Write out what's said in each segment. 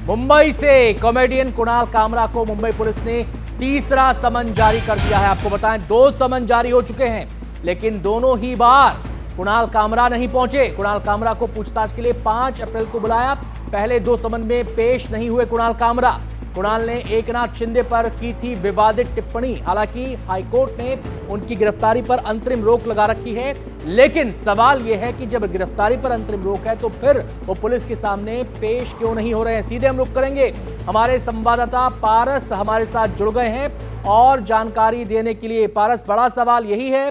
मुंबई से कॉमेडियन कुणाल कामरा को मुंबई पुलिस ने तीसरा समन जारी कर दिया है। आपको बताएं 2 समन जारी हो चुके हैं, लेकिन दोनों ही बार कुणाल कामरा नहीं पहुंचे। कुणाल कामरा को पूछताछ के लिए 5 अप्रैल को बुलाया। पहले 2 समन में पेश नहीं हुए कुणाल कामरा। कुणाल ने एकनाथ शिंदे पर की थी विवादित टिप्पणी। हालांकि हाईकोर्ट ने उनकी गिरफ्तारी पर अंतरिम रोक लगा रखी है, लेकिन सवाल यह है कि जब गिरफ्तारी पर अंतरिम रोक है तो फिर वो पुलिस के सामने पेश क्यों नहीं हो रहे हैं। सीधे हम रुख करेंगे, हमारे संवाददाता पारस हमारे साथ जुड़ गए हैं और जानकारी देने के लिए। पारस, बड़ा सवाल यही है,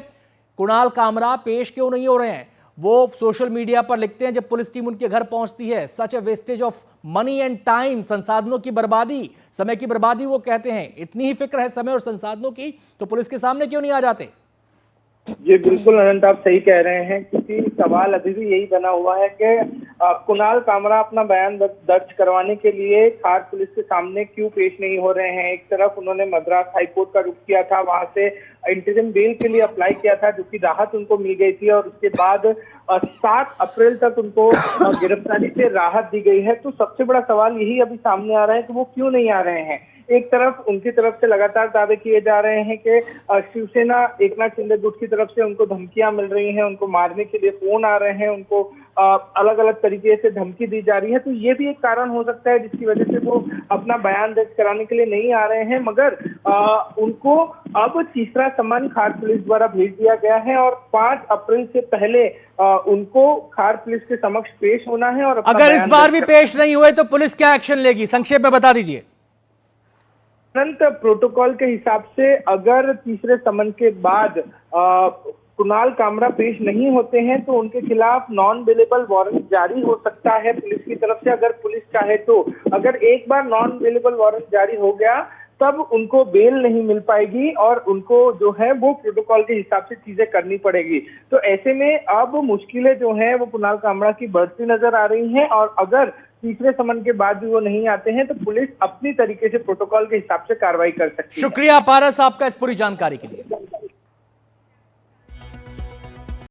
कुणाल कामरा पेश क्यों नहीं हो रहे हैं? वो सोशल मीडिया पर लिखते हैं जब पुलिस टीम उनके घर पहुंचती है, such a wastage of money and time, संसाधनों की बर्बादी, समय की बर्बादी वो कहते हैं। इतनी ही फिक्र है समय और संसाधनों की तो पुलिस के सामने क्यों नहीं आ जाते? जी बिल्कुल अनंत, आप सही कह रहे हैं, क्योंकि सवाल अभी भी यही बना हुआ है कि कुणाल कामरा अपना बयान दर्ज करवाने के लिए खार पुलिस के सामने क्यों पेश नहीं हो रहे हैं। एक तरफ उन्होंने मद्रास हाईकोर्ट का रुख किया था, वहां से इंटरिम बेल के लिए अप्लाई किया था, जो कि राहत उनको मिल गई थी, और उसके बाद 7 अप्रैल तक उनको गिरफ्तारी से राहत दी गई है। तो सबसे बड़ा सवाल यही अभी सामने आ रहा है कि वो क्यों नहीं आ रहे हैं। एक तरफ उनकी तरफ से लगातार दावे किए जा रहे हैं कि शिवसेना एकनाथ शिंदे गुट की तरफ से उनको धमकियां मिल रही हैं, उनको मारने के लिए फोन आ रहे हैं, उनको अलग अलग तरीके से धमकी दी जा रही है। तो ये भी एक कारण हो सकता है जिसकी वजह से वो अपना बयान दर्ज कराने के लिए नहीं आ रहे हैं। मगर उनको अब तीसरा समन खार पुलिस द्वारा भेज दिया गया है और 5 अप्रैल से पहले उनको खार पुलिस के समक्ष पेश होना है। और अगर इस बार भी पेश नहीं हुए तो पुलिस क्या एक्शन लेगी, संक्षेप में बता दीजिए। तुरंत प्रोटोकॉल के हिसाब से अगर तीसरे समन के बाद कुणाल कामरा पेश नहीं होते हैं तो उनके खिलाफ नॉन बेलेबल वारंट जारी हो सकता है पुलिस की तरफ से, अगर पुलिस चाहे तो। अगर एक बार नॉन बेलेबल वारंट जारी हो गया तब उनको बेल नहीं मिल पाएगी और उनको जो है वो प्रोटोकॉल के हिसाब से चीजें करनी पड़ेगी। तो ऐसे में अब मुश्किलें जो हैं वो कुणाल कामरा की बढ़ती नजर आ रही हैं, और अगर तीसरे समन के बाद भी वो नहीं आते हैं तो पुलिस अपनी तरीके से प्रोटोकॉल के हिसाब से कार्रवाई कर सकती है। शुक्रिया पारस आपका इस पूरी जानकारी के लिए।